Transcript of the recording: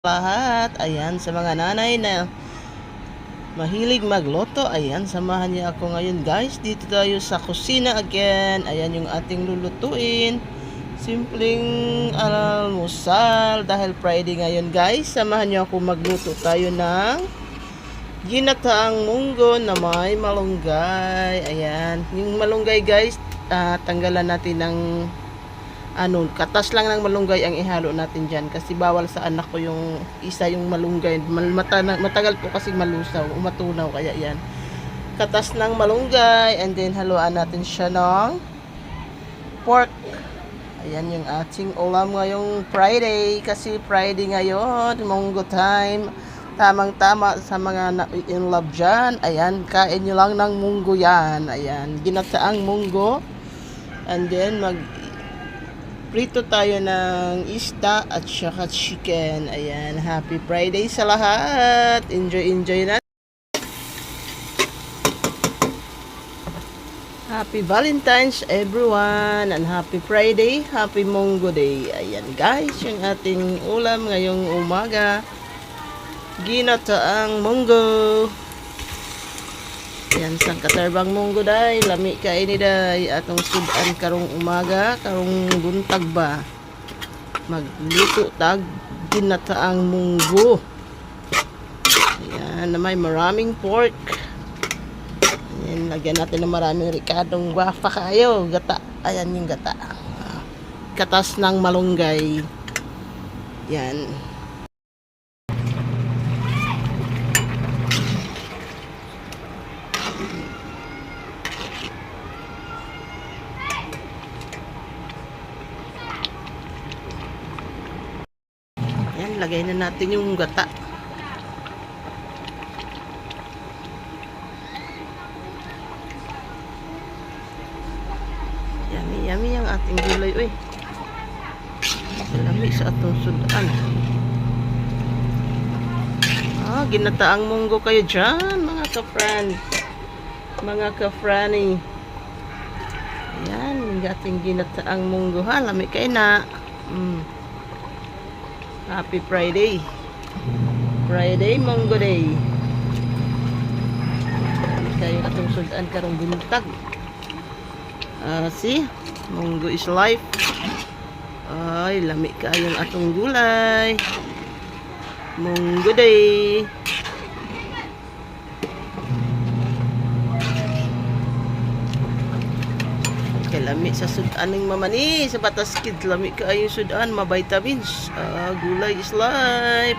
Lahat, ayan, sa mga nanay na mahilig magluto, ayan, samahan niyo ako ngayon guys. Dito tayo sa kusina again. Ayan yung ating lulutuin. Simpleng almusal dahil Friday ngayon guys. Samahan niyo ako magluto tayo ng ginataang munggo na may malunggay. Ayan, yung malunggay guys, tanggalan natin ng katas lang ng malunggay ang ihalo natin dyan kasi bawal sa anak ko yung isa yung malunggay. Matagal po kasi malusaw, umatunaw, kaya yan. Katas ng malunggay and then haluan natin siya ng pork. Ayan yung ating ulam ngayong Friday kasi Friday ngayon, munggo time. Tamang-tama sa mga in love dyan. Ayan, kain nyo lang ng munggo yan. Ayan, ginataang munggo. And then prito tayo ng isda at saka chicken. Ayan, happy Friday sa lahat. Enjoy na. Happy Valentine's everyone and happy Friday, happy Munggo Day. Ayan guys, yung ating ulam ngayong umaga. Ginataang munggo. Yan sang katarbang munggo day, lami kaini day atong sudan karong umaga, karong buntag ba. Magluto tag ginataang munggo. Ayan, na may maraming pork. Ayan, lagyan natin ng maraming ricadong guapa kayo, gata. Ayan yung gata. Katas ng malunggay. Yan. Yan, lagay na natin yung gata. Yummy ang ating gulay. Uy, lami sa atong sudan. Ginataang munggo kayo dyan, mga ka-friend. Mga ka-franny. Ayan, yung ating ginataang munggo ha. Lami kayo na. Happy Friday. Friday, Munggo Day. Kayo atong sudan karong buntag. See? Munggo is life. Ay, lami kayong atong gulay. Munggo Day. Kay lami sa sudan ng mamani. Sa batas kids, lami kayong sudan. Ma-vitamins. Gulay is life.